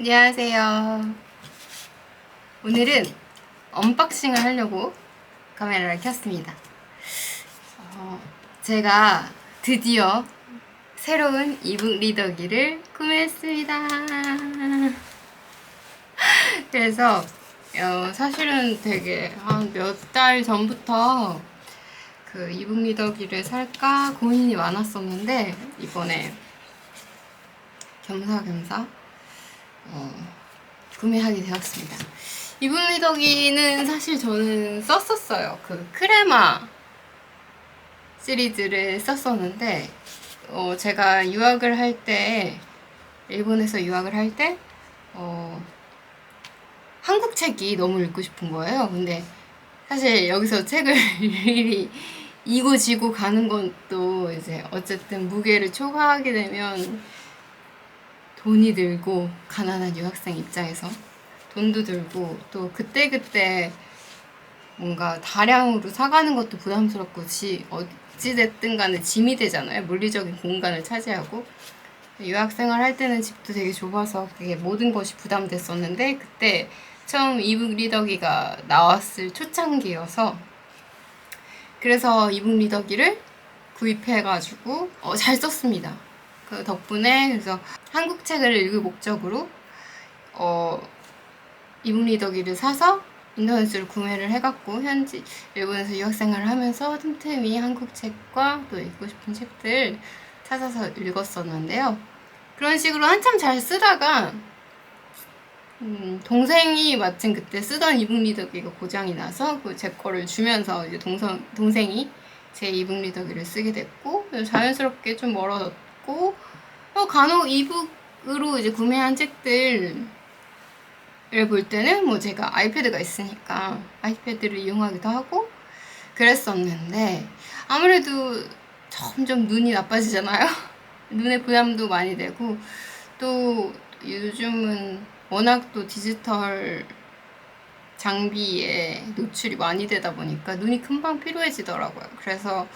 안녕하세요. 오늘은 언박싱을 하려고 카메라를 켰습니다. 제가 드디어 새로운 이북 리더기를 구매했습니다. 그래서 사실은 되게 한 몇 달 전부터 그 이북 리더기를 살까 고민이 많았었는데 이번에 겸사겸사 구매하게 되었습니다. 이북 리더기는 사실 저는 썼었어요. 그 크레마 시리즈를 썼었는데 제가 유학을 할 때, 일본에서 유학을 할 때 한국 책이 너무 읽고 싶은 거예요. 근데 사실 여기서 책을 일일이 이고 지고 가는 것도 이제 어쨌든 무게를 초과하게 되면 돈이 들고, 가난한 유학생 입장에서 돈도 들고, 또 그때그때 뭔가 다량으로 사가는 것도 부담스럽고, 어찌됐든 간에 짐이 되잖아요. 물리적인 공간을 차지하고. 유학생활 할 때는 집도 되게 좁아서 그게 모든 것이 부담됐었는데, 그때 처음 이북 리더기가 나왔을 초창기여서, 그래서 이북 리더기를 구입해가지고 잘 썼습니다. 그 덕분에 그래서 한국 책을 읽을 목적으로 이북 리더기를 사서 인터넷으로 구매를 해갖고 현지 일본에서 유학생활을 하면서 틈틈이 한국 책과 또 읽고 싶은 책들 찾아서 읽었었는데요. 그런 식으로 한참 잘 쓰다가 동생이 마침 그때 쓰던 이북 리더기가 고장이 나서 제 거를 주면서 이제 동생이 제 이북 리더기를 쓰게 됐고, 자연스럽게 좀 멀어졌고, 간혹 이북으로 이제 구매한 책들을 볼 때는 뭐 제가 아이패드가 있으니까 아이패드를 이용하기도 하고 그랬었는데, 아무래도 점점 눈이 나빠지잖아요. 눈에 부담도 많이 되고, 또 요즘은 워낙 또 디지털 장비에 노출이 많이 되다 보니까 눈이 금방 피로해지더라고요. 그래서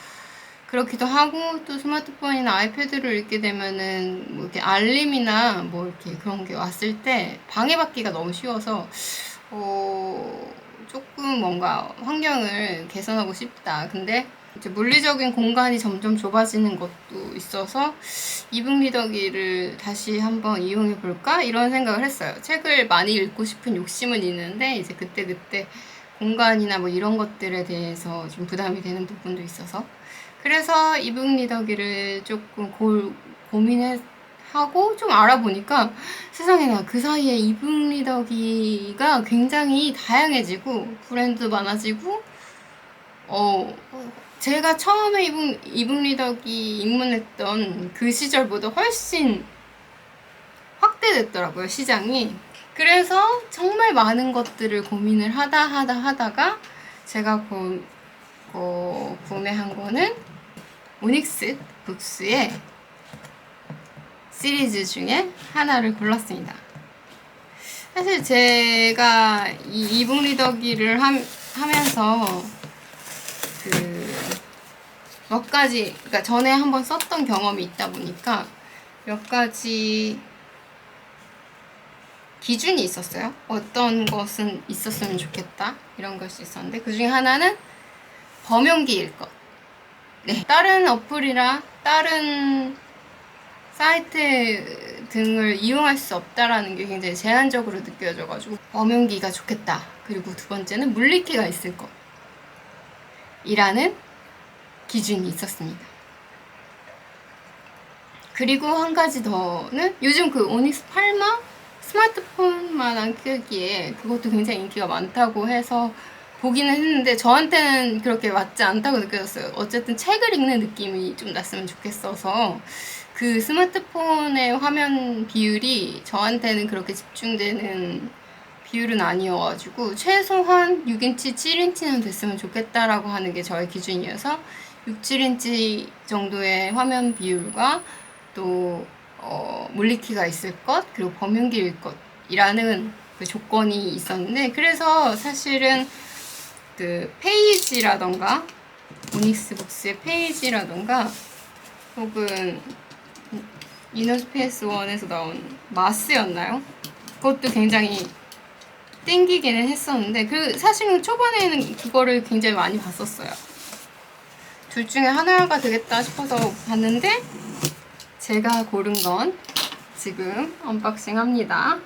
그렇기도 하고, 또 스마트폰이나 아이패드를 읽게 되면은 뭐 이렇게 알림이나 뭐 이렇게 그런 게 왔을 때 방해받기가 너무 쉬워서 조금 뭔가 환경을 개선하고 싶다. 근데 이제 물리적인 공간이 점점 좁아지는 것도 있어서 이북 리더기를 다시 한번 이용해 볼까 이런 생각을 했어요. 책을 많이 읽고 싶은 욕심은 있는데 이제 그때그때 공간이나 뭐 이런 것들에 대해서 좀 부담이 되는 부분도 있어서, 그래서 이북 리더기를 조금 고민하고 좀 알아보니까 세상에나 그 사이에 이북 리더기가 굉장히 다양해지고 브랜드도 많아지고, 제가 처음에 이북 리더기 입문했던 그 시절보다 훨씬 확대됐더라고요, 시장이. 그래서 정말 많은 것들을 고민을 하다가 제가 구매한 거는 오닉스 북스의 시리즈 중에 하나를 골랐습니다. 사실 제가 이 이북 리더기를 하면서 몇 가지, 그러니까 전에 한번 썼던 경험이 있다 보니까 몇 가지 기준이 있었어요. 어떤 것은 있었으면 좋겠다 이런 것이 있었는데, 그 중에 하나는 범용기일 것. 네, 다른 어플이나 다른 사이트 등을 이용할 수 없다라는 게 굉장히 제한적으로 느껴져가지고 범용기가 좋겠다. 그리고 두 번째는 물리키가 있을 것 이라는 기준이 있었습니다. 그리고 한 가지 더는 요즘 그 오닉스 팔마 스마트폰만한 크기에 그것도 굉장히 인기가 많다고 해서 보기는 했는데 저한테는 그렇게 맞지 않다고 느껴졌어요. 어쨌든 책을 읽는 느낌이 좀 났으면 좋겠어서 그 스마트폰의 화면 비율이 저한테는 그렇게 집중되는 비율은 아니어가지고 최소한 6인치, 7인치는 됐으면 좋겠다라고 하는 게 저의 기준이어서 6, 7인치 정도의 화면 비율과 또 물리키가 있을 것, 그리고 범용기일 것이라는 그 조건이 있었는데, 그래서 사실은 그 페이지라던가 오닉스 북스의 페이지라던가 혹은 이너스페이스 1에서 나온 마스였나요? 그것도 굉장히 땡기기는 했었는데 사실은 초반에는 그거를 굉장히 많이 봤었어요. 둘 중에 하나가 되겠다 싶어서 봤는데 제가 고른 건 지금 언박싱 합니다.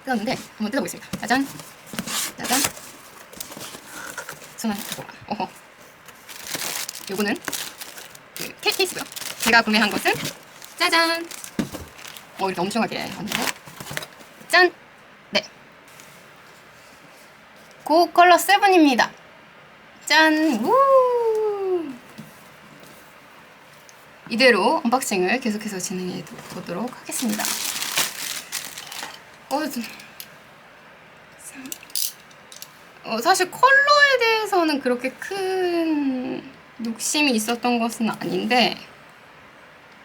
뜯었는데 한번 뜯어보겠습니다. 짜잔! 짜잔! 손을 잡고 어허. 요거는 그 케이스고요. 제가 구매한 것은 짜잔! 이렇게 엄청나게 왔는데 짠! 네. 고 컬러 7입니다. 짠! 우! 이대로 언박싱을 계속해서 진행해 보도록 하겠습니다. 사실 컬러에 대해서는 그렇게 큰 욕심이 있었던 것은 아닌데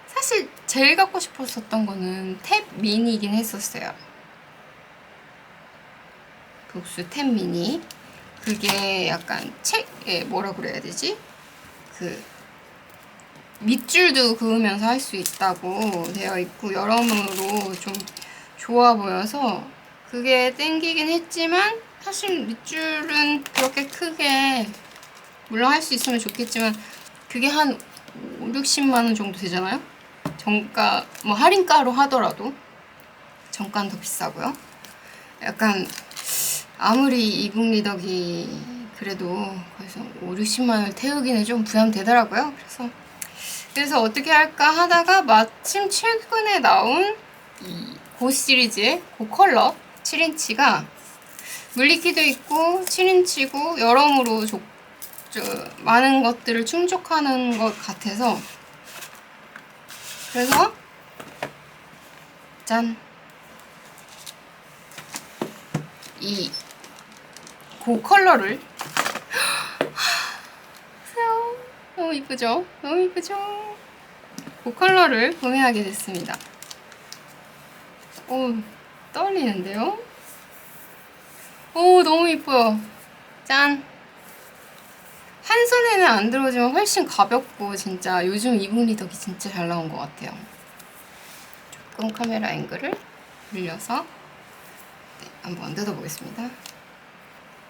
사실 제일 갖고 싶었었던 거는 탭 미니이긴 했었어요. 복수 탭 미니. 그게 약간 뭐라 그래야 되지? 그 밑줄도 그으면서 할 수 있다고 되어 있고 여러모로 좀 좋아 보여서 그게 땡기긴 했지만 사실 밑줄은 그렇게 크게 물론 할 수 있으면 좋겠지만 그게 한 5, 60만 원 정도 되잖아요. 정가 뭐 할인가로 하더라도 정가는 더 비싸고요. 약간 아무리 이북 리더기 그래도 거기서 5, 60만 원을 태우기는 좀 부담되더라고요. 그래서 어떻게 할까 하다가 마침 최근에 나온 이 고 시리즈의 고 컬러 7인치가 물리키도 있고 7인치고 여러모로 많은 것들을 충족하는 것 같아서 그래서 짠! 이 고 컬러를 너무 이쁘죠? 너무 이쁘죠? 고 컬러를 구매하게 됐습니다. 떨리는데요? 너무 이뻐요. 짠! 한 손에는 안 들어오지만 훨씬 가볍고 진짜 요즘 이북 리더기 진짜 잘 나온 것 같아요. 조금 카메라 앵글을 올려서 한번 뜯어보겠습니다.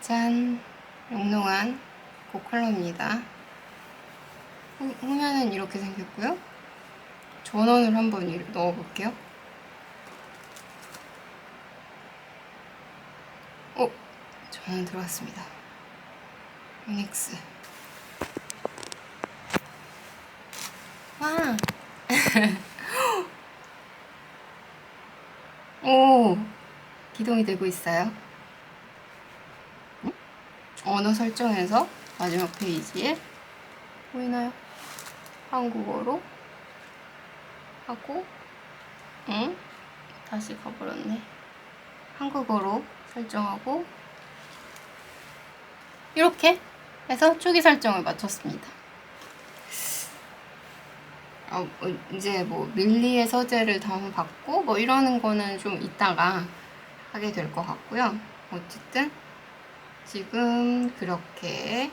짠! 영롱한 고 컬러입니다. 후면은 이렇게 생겼고요. 전원을 한번 넣어볼게요. 전원 들어갔습니다. 유닉스. 와! 오! 기동이 되고 있어요. 언어 설정에서 마지막 페이지에 보이나요? 한국어로 하고 다시 가버렸네. 한국어로 설정하고 이렇게 해서 초기 설정을 마쳤습니다. 이제 뭐 밀리의 서재를 다음 받고 뭐 이러는 거는 좀 이따가 하게 될 것 같고요. 어쨌든 지금 그렇게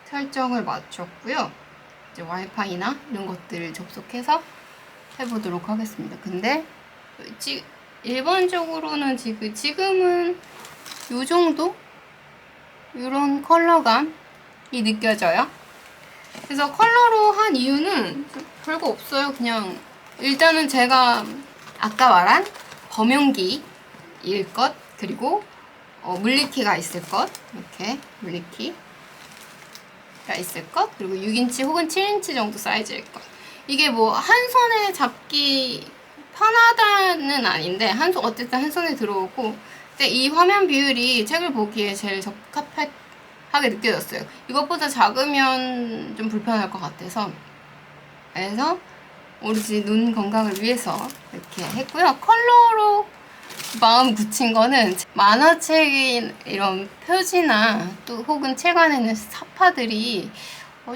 설정을 마쳤고요. 이제 와이파이나 이런 것들을 접속해서 해보도록 하겠습니다. 근데 일반적으로는 지금은 요 정도? 이런 컬러감이 느껴져요. 그래서 컬러로 한 이유는 별거 없어요. 그냥 일단은 제가 아까 말한 범용기일 것, 그리고 물리키가 있을 것, 이렇게 물리키가 있을 것, 그리고 6인치 혹은 7인치 정도 사이즈일 것. 이게 뭐 한 손에 잡기 편하다는 아닌데 어쨌든 한 손에 들어오고, 근데 이 화면 비율이 책을 보기에 제일 적합하게 느껴졌어요. 이것보다 작으면 좀 불편할 것 같아서. 그래서 오로지 눈 건강을 위해서 이렇게 했고요. 컬러로 마음 굳힌 거는 만화책인 이런 표지나 또 혹은 책 안에 있는 사파들이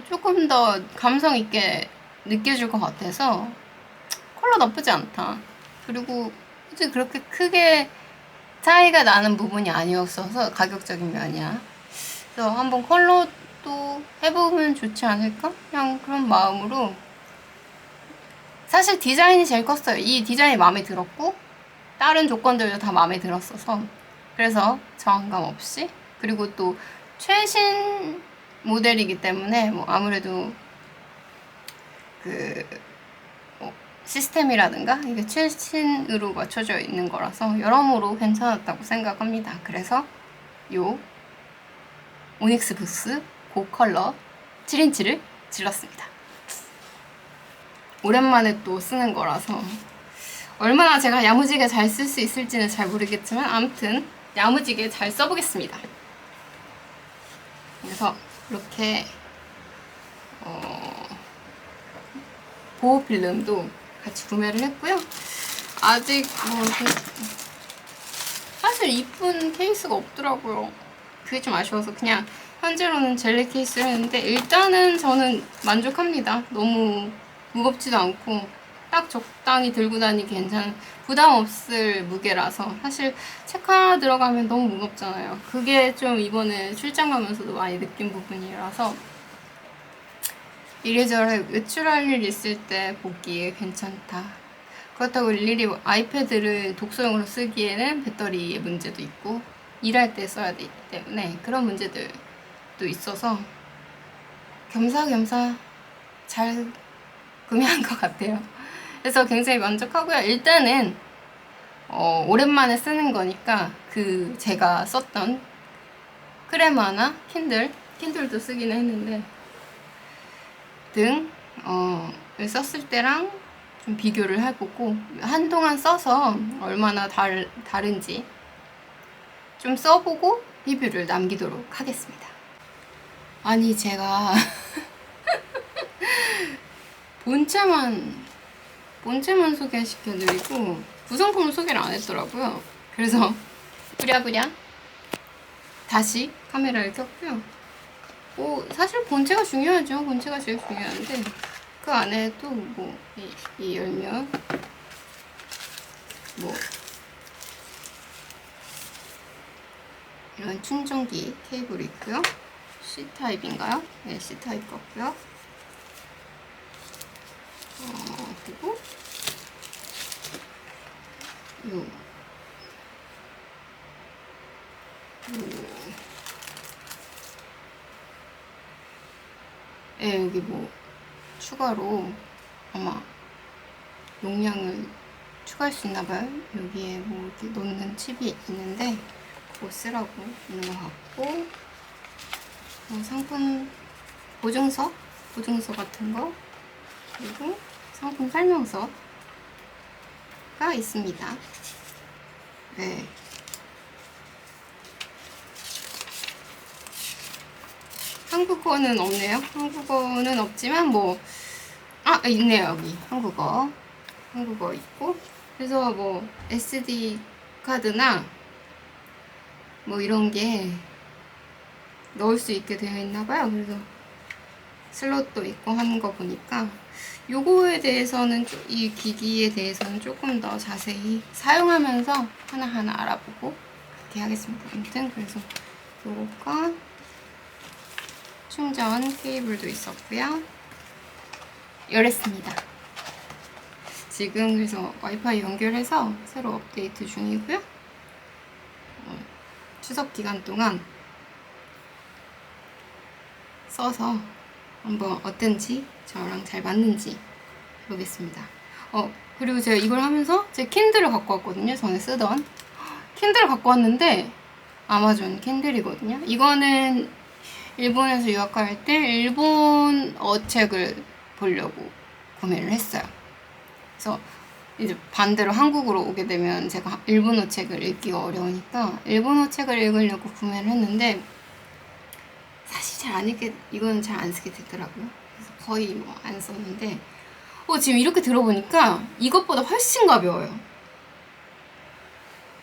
조금 더 감성 있게 느껴질 것 같아서 컬러 나쁘지 않다. 그리고 굳이 그렇게 크게 차이가 나는 부분이 아니었어서 가격적인 면이야. 그래서 한번 컬러도 해보면 좋지 않을까? 그냥 그런 마음으로. 사실 디자인이 제일 컸어요. 이 디자인이 마음에 들었고 다른 조건들도 다 마음에 들었어서 그래서 저항감 없이, 그리고 또 최신 모델이기 때문에 뭐 아무래도 그 시스템이라든가 이게 최신으로 맞춰져 있는 거라서 여러모로 괜찮았다고 생각합니다. 그래서 요 오닉스 부스 고컬러 7인치를 질렀습니다. 오랜만에 또 쓰는 거라서 얼마나 제가 야무지게 잘 쓸 수 있을지는 잘 모르겠지만 아무튼 야무지게 잘 써보겠습니다. 그래서 이렇게 보호 필름도 같이 구매를 했고요. 아직 뭐 사실 이쁜 케이스가 없더라고요. 그게 좀 아쉬워서 그냥 현재로는 젤리 케이스를 했는데 일단은 저는 만족합니다. 너무 무겁지도 않고 딱 적당히 들고 다니기 괜찮은, 부담 없을 무게라서. 사실 책 하나 들어가면 너무 무겁잖아요. 그게 좀 이번에 출장 가면서도 많이 느낀 부분이라서 이래저래 외출할 일 있을 때 보기에 괜찮다. 그렇다고 일일이 아이패드를 독서용으로 쓰기에는 배터리의 문제도 있고 일할 때 써야 되기 때문에 그런 문제들도 있어서 겸사겸사 잘 구매한 것 같아요. 그래서 굉장히 만족하고요. 일단은 오랜만에 쓰는 거니까 그 제가 썼던 크레마나 킨들도 쓰기는 했는데 을 썼을 때랑 좀 비교를 해보고 한동안 써서 얼마나 다른지 좀 써보고 리뷰를 남기도록 하겠습니다. 아니 제가 본체만 소개시켜드리고 구성품을 소개를 안 했더라고요. 그래서 부랴부랴 다시 카메라를 켰고요. 사실 본체가 중요하죠. 본체가 제일 중요한데 그 안에도 뭐 이 열면 뭐 이런 충전기 케이블이 있고요. C타입인가요? 네, C타입 같고요. 그리고 여기 뭐 추가로 아마 용량을 추가할 수 있나봐요. 여기에 뭐 이렇게 놓는 칩이 있는데 그거 쓰라고 있는 것 같고, 상품 보증서 같은 거, 그리고 상품 설명서가 있습니다. 네. 한국어는 없네요. 한국어는 없지만 있네요. 여기 한국어 있고, 그래서 뭐 SD 카드나 뭐 이런 게 넣을 수 있게 되어 있나봐요. 그래서 슬롯도 있고 하는 거 보니까 요거에 대해서는, 이 기기에 대해서는 조금 더 자세히 사용하면서 하나하나 알아보고 그렇게 하겠습니다. 아무튼 그래서 요거가 충전 케이블도 있었고요. 열었습니다. 지금 그래서 와이파이 연결해서 새로 업데이트 중이고요. 추석 기간 동안 써서 한번 어떤지, 저랑 잘 맞는지 보겠습니다. 그리고 제가 이걸 하면서 제 킨들을 갖고 왔거든요. 전에 쓰던 킨들을 갖고 왔는데 아마존 킨들이거든요. 이거는 일본에서 유학할 때 일본어 책을 보려고 구매를 했어요. 그래서 이제 반대로 한국으로 오게 되면 제가 일본어 책을 읽기가 어려우니까 일본어 책을 읽으려고 구매를 했는데 사실 이거는 잘 안 쓰게 되더라고요. 그래서 거의 뭐 안 썼는데 지금 이렇게 들어보니까 이것보다 훨씬 가벼워요.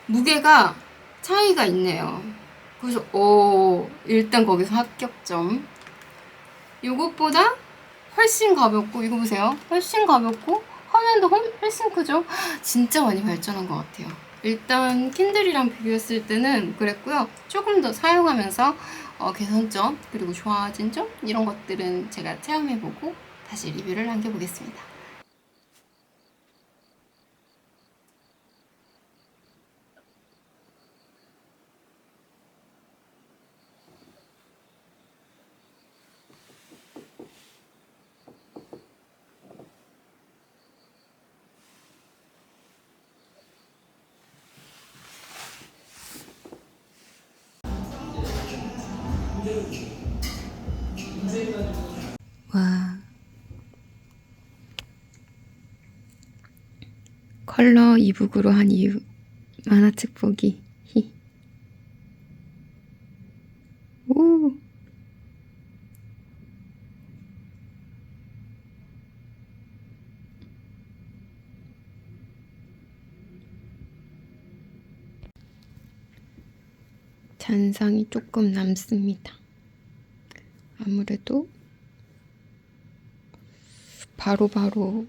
무게가 차이가 있네요. 그래서 일단 거기서 합격점. 이것보다 훨씬 가볍고, 이거 보세요. 훨씬 가볍고 화면도 훨씬 크죠? 진짜 많이 발전한 것 같아요. 일단 킨들이랑 비교했을 때는 그랬고요. 조금 더 사용하면서 개선점 그리고 좋아진 점 이런 것들은 제가 체험해보고 다시 리뷰를 남겨보겠습니다. 와, 컬러 이북으로 한 이유 만화책 보기. 오, 잔상이 조금 남습니다. 아무래도 바로바로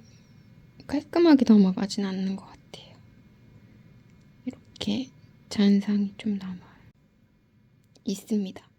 깔끔하게 넘어가진 않는 것 같아요. 이렇게 잔상이 좀 남아 있습니다.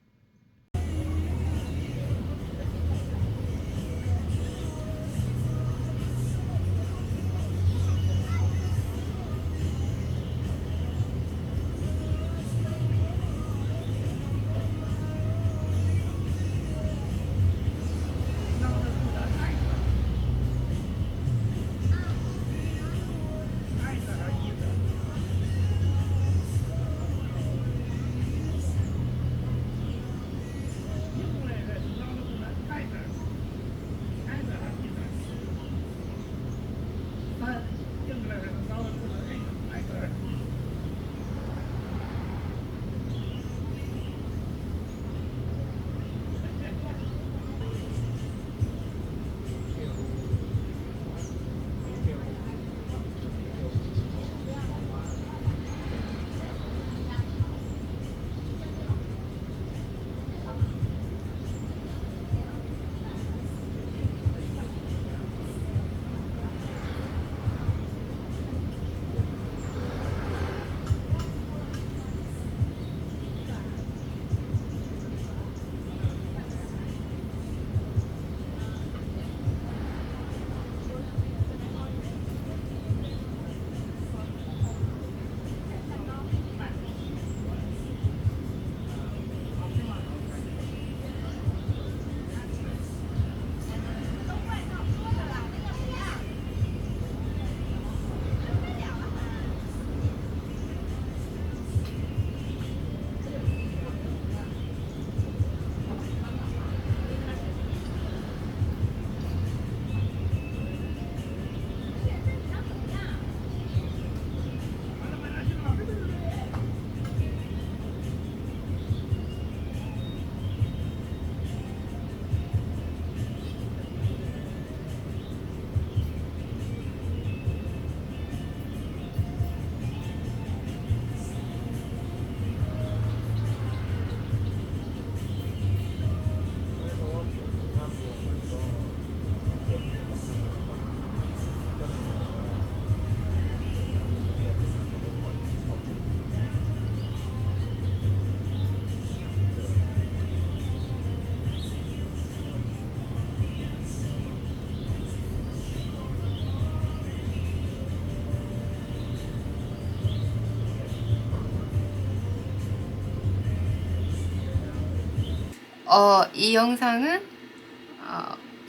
이 영상은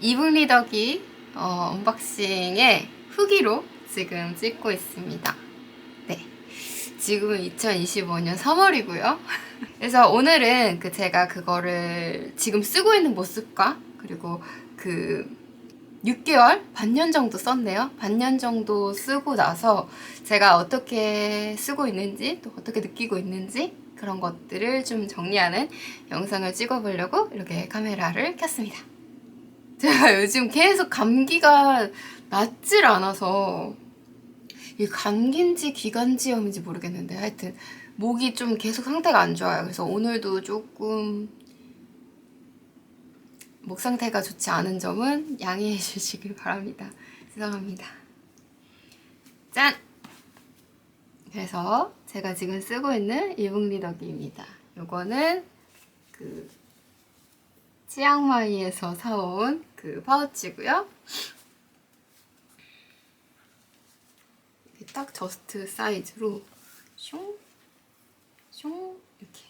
이북 리더기 언박싱의 후기로 지금 찍고 있습니다. 네, 지금은 2025년 3월이고요. 그래서 오늘은 제가 그거를 지금 쓰고 있는 모습과 그리고 6개월, 반년 정도 썼네요. 반년 정도 쓰고 나서 제가 어떻게 쓰고 있는지 또 어떻게 느끼고 있는지 그런 것들을 좀 정리하는 영상을 찍어보려고 이렇게 카메라를 켰습니다. 제가 요즘 계속 감기가 낫질 않아서 이게 감기인지 기관지염인지 모르겠는데 하여튼 목이 좀 계속 상태가 안 좋아요. 그래서 오늘도 조금 목 상태가 좋지 않은 점은 양해해 주시길 바랍니다. 죄송합니다. 짠! 그래서 제가 지금 쓰고 있는 이북 리더기입니다. 요거는 치앙마이에서 사온 파우치고요. 딱 저스트 사이즈로 슝, 슝 이렇게.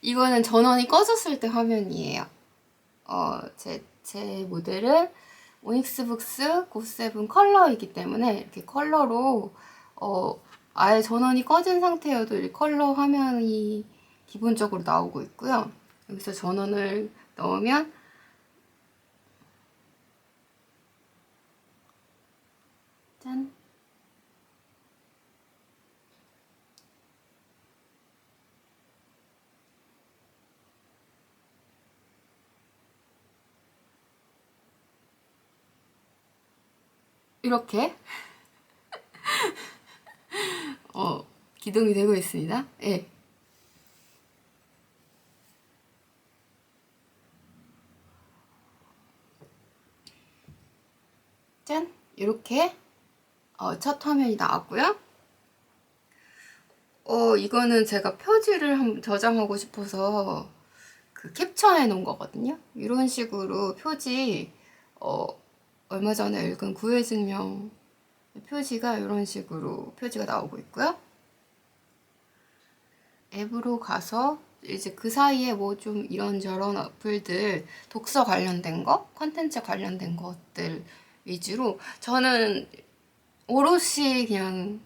이거는 전원이 꺼졌을 때 화면이에요. 제 모델은 오닉스북스 고7 컬러이기 때문에 이렇게 컬러로 아예 전원이 꺼진 상태여도 이 컬러 화면이 기본적으로 나오고 있고요. 여기서 전원을 넣으면 짠! 이렇게 기동이 되고 있습니다. 예. 짠! 이렇게 첫 화면이 나왔고요. 이거는 제가 표지를 한번 저장하고 싶어서 그 캡처해 놓은 거거든요. 이런 식으로 표지 얼마 전에 읽은 구해증명 표지가 이런 식으로 표지가 나오고 있고요. 앱으로 가서 이제 그 사이에 뭐 좀 이런저런 어플들, 독서 관련된 거, 컨텐츠 관련된 것들 위주로 저는 오롯이 그냥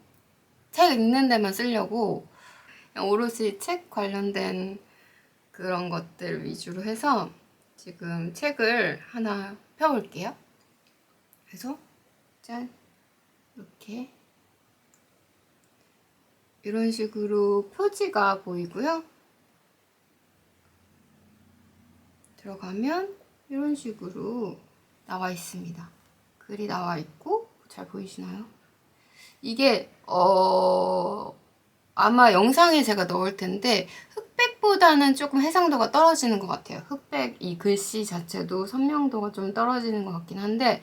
책 읽는 데만 쓰려고 그냥 오롯이 책 관련된 그런 것들 위주로 해서 지금 책을 하나 펴볼게요. 그래서 짠! 이렇게 이런 식으로 표지가 보이고요. 들어가면 이런 식으로 나와 있습니다. 글이 나와 있고 잘 보이시나요? 이게 아마 영상에 제가 넣을 텐데 흑백보다는 조금 해상도가 떨어지는 것 같아요. 흑백 이 글씨 자체도 선명도가 좀 떨어지는 것 같긴 한데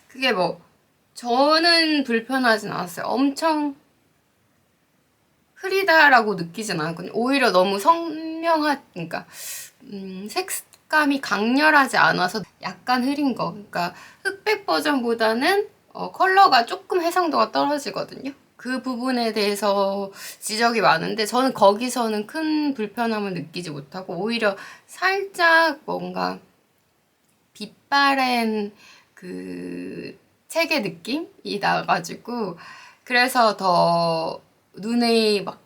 그게 뭐 저는 불편하진 않았어요. 엄청 흐리다라고 느끼진 않았거든요. 오히려 너무 그러니까 색감이 강렬하지 않아서 약간 흐린 거. 그러니까 흑백 버전보다는 컬러가 조금 해상도가 떨어지거든요. 그 부분에 대해서 지적이 많은데 저는 거기서는 큰 불편함을 느끼지 못하고 오히려 살짝 뭔가 빛바랜 그 책의 느낌이 나가지고 그래서 더 눈에 막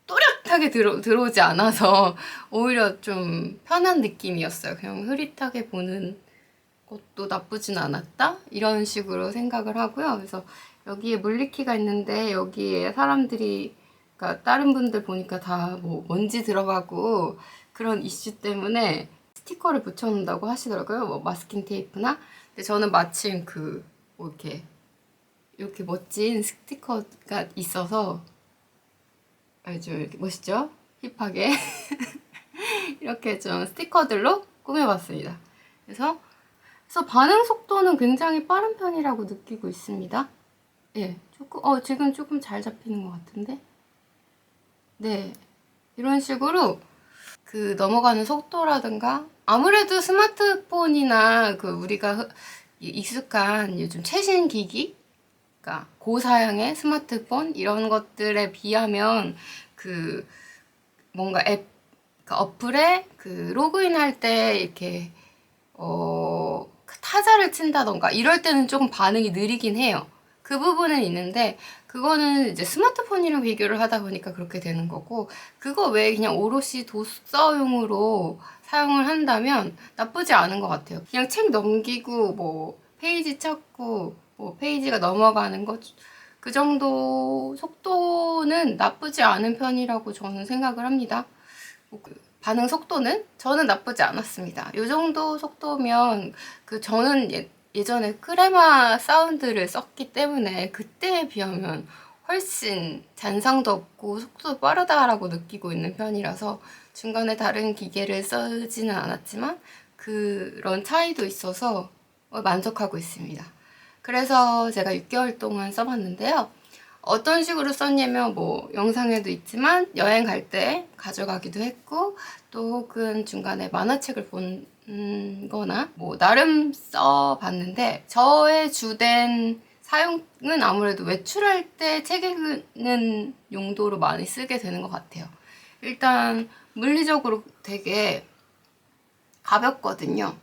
또렷하게 들어오지 않아서 오히려 좀 편한 느낌이었어요. 그냥 흐릿하게 보는 것도 나쁘진 않았다? 이런 식으로 생각을 하고요. 그래서 여기에 물리키가 있는데 여기에 사람들이 그러니까 다른 분들 보니까 다 뭐 먼지 들어가고 그런 이슈 때문에 스티커를 붙여놓는다고 하시더라고요. 뭐 마스킹 테이프나. 근데 저는 마침 뭐 이렇게 멋진 스티커가 있어서 좀 이렇게 멋있죠? 힙하게 이렇게 좀 스티커들로 꾸며봤습니다. 그래서 반응 속도는 굉장히 빠른 편이라고 느끼고 있습니다. 예, 지금 조금 잘 잡히는 것 같은데? 네, 이런 식으로 넘어가는 속도라든가 아무래도 스마트폰이나 우리가 익숙한 요즘 최신 기기, 그러니까 고사양의 스마트폰 이런 것들에 비하면 뭔가 어플에 로그인 할 때 이렇게 타자를 친다던가 이럴 때는 조금 반응이 느리긴 해요. 그 부분은 있는데 그거는 이제 스마트폰이랑 비교를 하다 보니까 그렇게 되는 거고 그거 외에 그냥 오롯이 독서용으로 사용을 한다면 나쁘지 않은 것 같아요. 그냥 책 넘기고 뭐 페이지 찾고 뭐 페이지가 넘어가는 것 그 정도 속도는 나쁘지 않은 편이라고 저는 생각을 합니다. 반응 속도는 저는 나쁘지 않았습니다. 이 정도 속도면 저는 예전에 크레마 사운드를 썼기 때문에 그때에 비하면 훨씬 잔상도 없고 속도도 빠르다라고 느끼고 있는 편이라서 중간에 다른 기계를 쓰지는 않았지만 그런 차이도 있어서 만족하고 있습니다. 그래서 제가 6개월 동안 써봤는데요. 어떤 식으로 썼냐면 뭐 영상에도 있지만 여행 갈 때 가져가기도 했고 또 혹은 중간에 만화책을 본 거나 뭐 나름 써봤는데 저의 주된 사용은 아무래도 외출할 때 책 읽는 용도로 많이 쓰게 되는 것 같아요. 일단 물리적으로 되게 가볍거든요.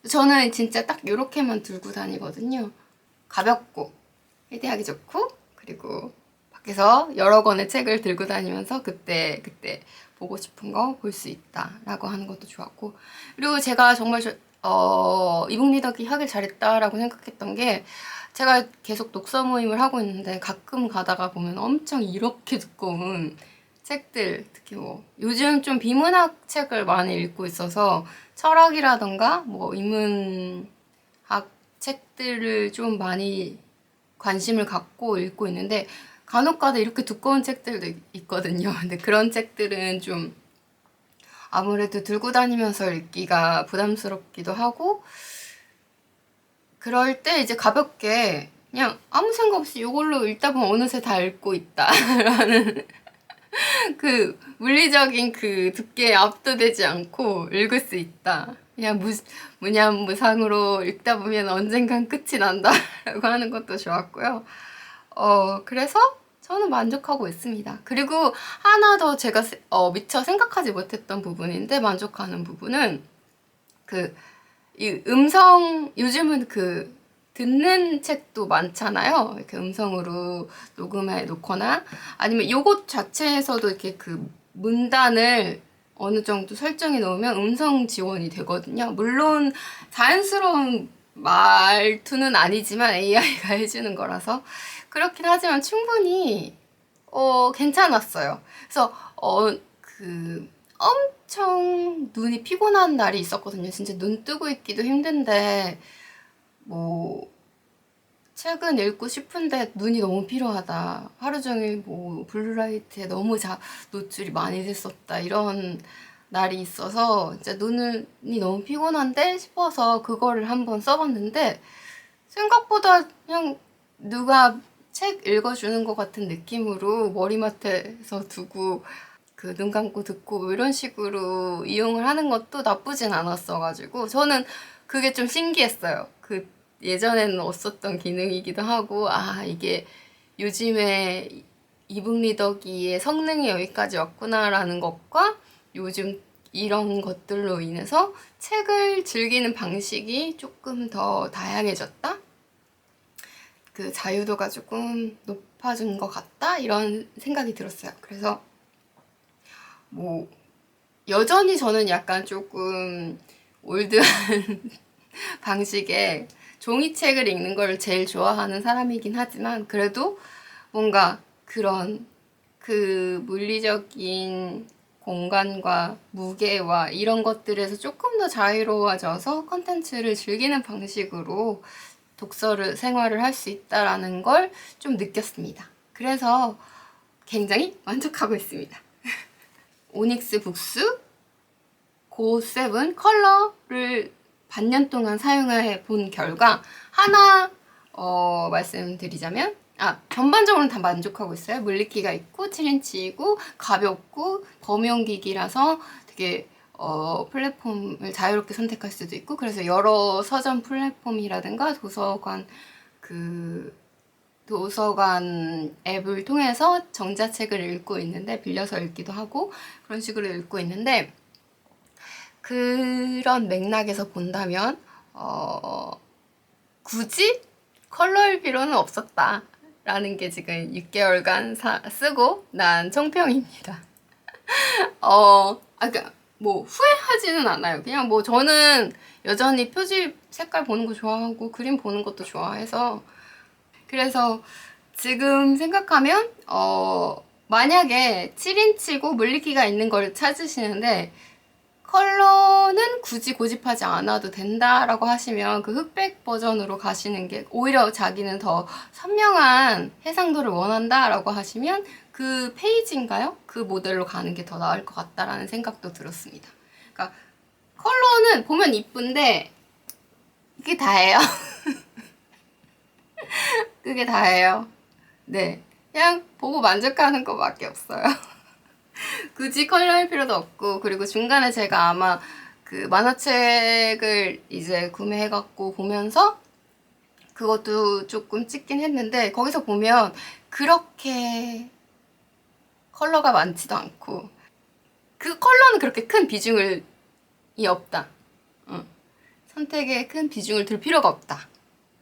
저는 진짜 딱 이렇게만 들고 다니거든요. 가볍고 휴대하기 좋고 그리고 밖에서 여러 권의 책을 들고 다니면서 그때 보고 싶은 거 볼 수 있다라고 하는 것도 좋았고, 그리고 제가 정말 이북 리더기 하길 잘했다라고 생각했던 게, 제가 계속 독서 모임을 하고 있는데 가끔 가다가 보면 엄청 이렇게 두꺼운 책들, 특히 뭐 요즘 좀 비문학 책을 많이 읽고 있어서 철학이라던가 뭐 인문학 책들을 좀 많이 관심을 갖고 읽고 있는데, 간혹가다 이렇게 두꺼운 책들도 있거든요. 근데 그런 책들은 좀 아무래도 들고 다니면서 읽기가 부담스럽기도 하고, 그럴 때 이제 가볍게 그냥 아무 생각 없이 이걸로 읽다 보면 어느새 다 읽고 있다 라는 그 물리적인 그 두께에 압도되지 않고 읽을 수 있다, 그냥 무념무상으로 읽다 보면 언젠간 끝이 난다 라고 하는 것도 좋았고요. 그래서 저는 만족하고 있습니다. 그리고 하나 더 제가 미처 생각하지 못했던 부분인데 만족하는 부분은, 이 요즘은 듣는 책도 많잖아요. 이렇게 음성으로 녹음해 놓거나 아니면 요것 자체에서도 이렇게 그 문단을 어느 정도 설정해 놓으면 음성 지원이 되거든요. 물론 자연스러운 말투는 아니지만 AI가 해주는 거라서 그렇긴 하지만 충분히 괜찮았어요. 그래서 엄청 눈이 피곤한 날이 있었거든요. 진짜 눈 뜨고 있기도 힘든데 뭐 책은 읽고 싶은데 눈이 너무 필요하다, 하루 종일 뭐 블루라이트에 너무 노출이 많이 됐었다, 이런 날이 있어서 진짜 눈이 너무 피곤한데 싶어서 그거를 한번 써봤는데, 생각보다 그냥 누가 책 읽어주는 것 같은 느낌으로 머리맡에서 두고 눈 감고 듣고 뭐 이런 식으로 이용을 하는 것도 나쁘진 않았어가지고 저는 그게 좀 신기했어요. 예전에는 없었던 기능이기도 하고, 이게 요즘에 이북 리더기의 성능이 여기까지 왔구나라는 것과 요즘 이런 것들로 인해서 책을 즐기는 방식이 조금 더 다양해졌다? 자유도가 조금 높아진 것 같다? 이런 생각이 들었어요. 그래서 뭐 여전히 저는 약간 조금 올드한 방식의 종이책을 읽는 걸 제일 좋아하는 사람이긴 하지만, 그래도 뭔가 그런 물리적인 공간과 무게와 이런 것들에서 조금 더 자유로워져서 컨텐츠를 즐기는 방식으로 생활을 할 수 있다라는 걸 좀 느꼈습니다. 그래서 굉장히 만족하고 있습니다. 오닉스 북스 고7 컬러를 반년 동안 사용해 본 결과 하나 말씀드리자면, 전반적으로는 다 만족하고 있어요. 물리기가 있고 7인치이고 가볍고 범용기기라서 되게 플랫폼을 자유롭게 선택할 수도 있고, 그래서 여러 서점 플랫폼이라든가 도서관 앱을 통해서 정자책을 읽고 있는데, 빌려서 읽기도 하고 그런 식으로 읽고 있는데, 그런 맥락에서 본다면 굳이 컬러일 필요는 없었다 라는 게 지금 6개월간 쓰고 난 총평입니다. 그러니까 뭐 후회하지는 않아요. 그냥 뭐 저는 여전히 표지 색깔 보는 거 좋아하고 그림 보는 것도 좋아해서, 그래서 지금 생각하면 만약에 7인치고 물리기가 있는 걸 찾으시는데 컬러는 굳이 고집하지 않아도 된다라고 하시면 흑백 버전으로 가시는 게, 오히려 자기는 더 선명한 해상도를 원한다라고 하시면 그 페이지인가요? 그 모델로 가는 게 더 나을 것 같다라는 생각도 들었습니다. 그러니까 컬러는 보면 이쁜데 그게 다예요. 그게 다예요. 네, 그냥 보고 만족하는 것밖에 없어요. 굳이 컬러할 필요도 없고, 그리고 중간에 제가 아마 만화책을 이제 구매해갖고 보면서 그것도 조금 찍긴 했는데, 거기서 보면 그렇게 컬러가 많지도 않고 그 컬러는 그렇게 큰 비중이 없다. 선택에 큰 비중을 둘 필요가 없다.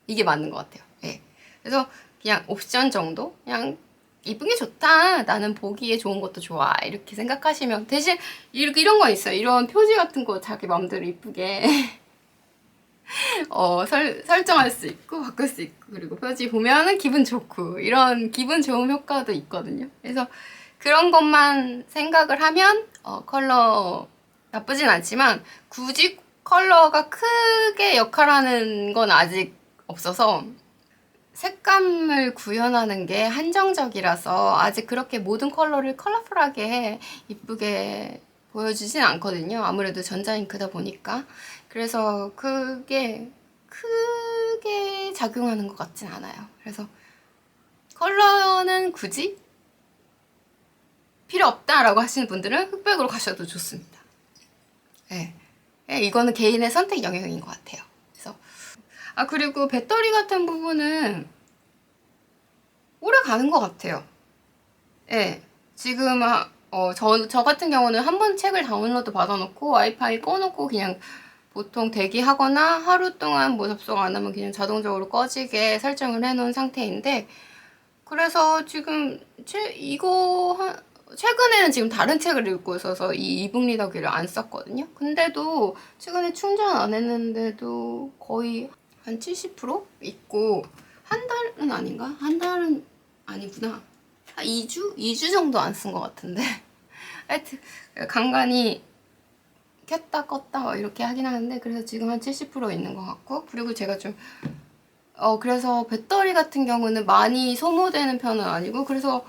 이게 맞는 것 같아요. 네. 그래서 그냥 옵션 정도? 그냥 이쁜 게 좋다. 나는 보기에 좋은 것도 좋아. 이렇게 생각하시면 대신 이런 거 있어요. 이런 표지 같은 거 자기 마음대로 이쁘게 설정할 수 있고 바꿀 수 있고 그리고 표지 보면은 기분 좋고 이런 기분 좋은 효과도 있거든요. 그래서 그런 것만 생각을 하면 컬러 나쁘진 않지만 굳이 컬러가 크게 역할하는 건 아직 없어서 색감을 구현하는 게 한정적이라서 아직 그렇게 모든 컬러를 컬러풀하게 이쁘게 보여주진 않거든요. 아무래도 전자잉크다 보니까. 그래서 그게 크게 작용하는 것 같진 않아요. 그래서 컬러는 굳이 필요 없다라고 하시는 분들은 흑백으로 가셔도 좋습니다. 네. 이거는 개인의 선택 영역인 것 같아요. 그래서 그리고 배터리 같은 부분은 오래 가는 것 같아요. 예. 지금 저 같은 경우는 한 번 책을 다운로드 받아놓고 와이파이 꺼놓고 그냥 보통 대기하거나 하루 동안 뭐 접속 안 하면 그냥 자동적으로 꺼지게 설정을 해놓은 상태인데 그래서 지금 최근에는 지금 다른 책을 읽고 있어서 이 이북 리더기를 안 썼거든요. 근데도 최근에 충전 안 했는데도 거의 한 70% 있고 한 달은 아닌가? 한 달은 아니구나. 한 2주? 2주 정도 안 쓴 것 같은데 하여튼 간간히 켰다 껐다 이렇게 하긴 하는데 그래서 지금 한 70% 있는 것 같고 그리고 제가 좀 그래서 배터리 같은 경우는 많이 소모되는 편은 아니고 그래서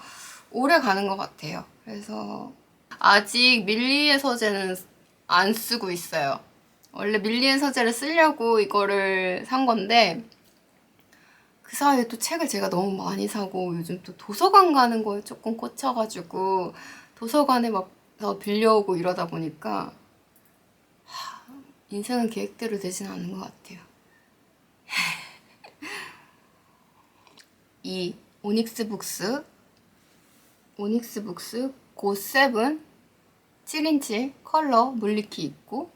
오래 가는 것 같아요. 그래서 아직 밀리의 서재는 안 쓰고 있어요. 원래 밀리의 서재를 쓰려고 이거를 산 건데 그 사이에 또 책을 제가 너무 많이 사고 요즘 또 도서관 가는 거에 조금 꽂혀가지고 도서관에 막 빌려오고 이러다 보니까 인생은 계획대로 되진 않는 것 같아요. 이 오닉스북스 고7 7인치 컬러 물리키 있고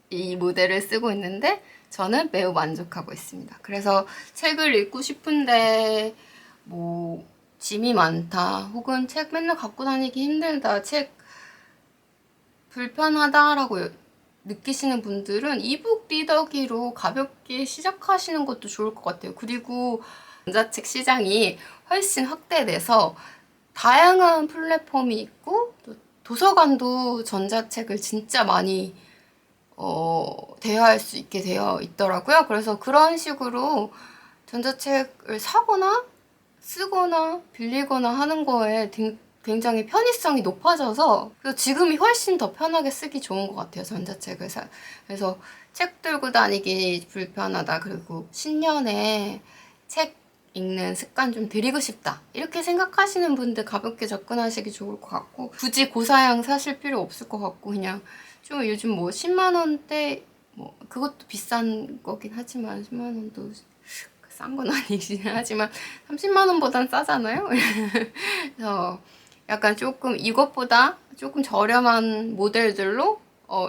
이 모델을 쓰고 있는데 저는 매우 만족하고 있습니다. 그래서 책을 읽고 싶은데 뭐 짐이 많다 혹은 책 맨날 갖고 다니기 힘들다 책 불편하다라고 느끼시는 분들은 이북 리더기로 가볍게 시작하시는 것도 좋을 것 같아요. 그리고 전자책 시장이 훨씬 확대돼서 다양한 플랫폼이 있고 또 도서관도 전자책을 진짜 많이 대여할 수 있게 되어 있더라고요. 그래서 그런 식으로 전자책을 사거나 쓰거나 빌리거나 하는 거에 굉장히 편의성이 높아져서 그래서 지금이 훨씬 더 편하게 쓰기 좋은 것 같아요. 전자책을 그래서 책 들고 다니기 불편하다 그리고 신년에 책 읽는 습관 좀 들이고 싶다 이렇게 생각하시는 분들 가볍게 접근하시기 좋을 것 같고 굳이 고사양 사실 필요 없을 것 같고 그냥 좀 요즘 뭐 10만원대 뭐 그것도 비싼 거긴 하지만 10만원도 싼 건 아니긴 하지만 30만원보단 싸잖아요. 그래서 약간 조금 이것보다 조금 저렴한 모델들로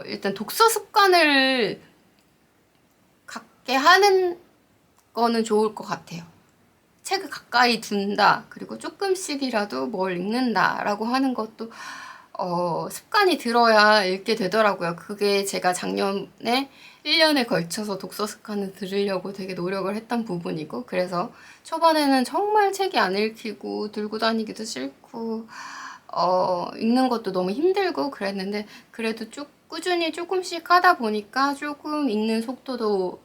일단 독서 습관을 갖게 하는 거는 좋을 것 같아요. 책을 가까이 둔다 그리고 조금씩이라도 뭘 읽는다 라고 하는 것도 습관이 들어야 읽게 되더라고요. 그게 제가 작년에 1년에 걸쳐서 독서 습관을 들으려고 되게 노력을 했던 부분이고 그래서 초반에는 정말 책이 안 읽히고 들고 다니기도 싫고 읽는 것도 너무 힘들고 그랬는데 그래도 꾸준히 조금씩 하다 보니까 조금 읽는 속도도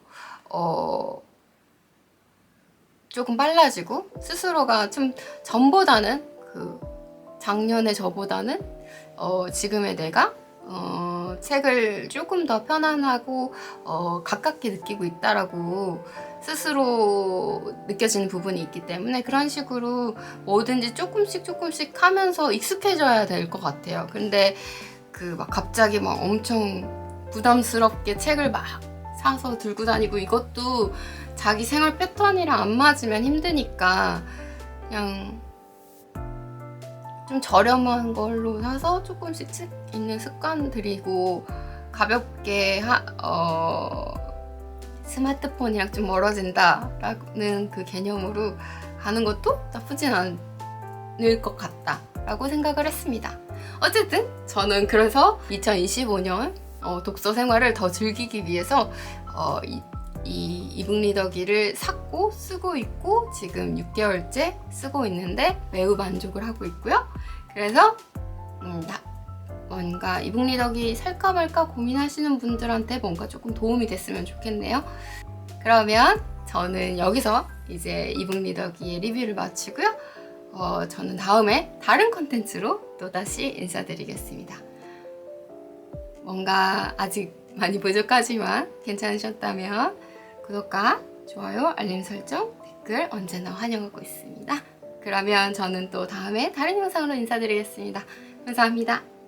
조금 빨라지고 스스로가 좀 전보다는 작년의 저보다는 지금의 내가 책을 조금 더 편안하고 가깝게 느끼고 있다라고 스스로 느껴지는 부분이 있기 때문에 그런 식으로 뭐든지 조금씩 하면서 익숙해져야 될 것 같아요. 근데 막 갑자기 막 엄청 부담스럽게 책을 막 사서 들고 다니고 이것도 자기 생활 패턴이랑 안 맞으면 힘드니까 그냥 좀 저렴한 걸로 사서 조금씩 책 읽는 습관 들이고 가볍게 스마트폰이랑 좀 멀어진다라는 그 개념으로 가는 것도 나쁘진 않은 않을 것 같다라고 생각을 했습니다. 어쨌든 저는 그래서 2025년 독서 생활을 더 즐기기 위해서 이 이북 리더기를 샀고 쓰고 있고 지금 6개월째 쓰고 있는데 매우 만족을 하고 있고요. 그래서 뭔가 이북 리더기 살까 말까 고민하시는 분들한테 뭔가 조금 도움이 됐으면 좋겠네요. 그러면 저는 여기서 이제 이북 리더기의 리뷰를 마치고요. 저는 다음에 다른 컨텐츠로 또다시 인사드리겠습니다. 뭔가 아직 많이 부족하지만 괜찮으셨다면 구독과 좋아요, 알림 설정, 댓글 언제나 환영하고 있습니다. 그러면 저는 또 다음에 다른 영상으로 인사드리겠습니다. 감사합니다.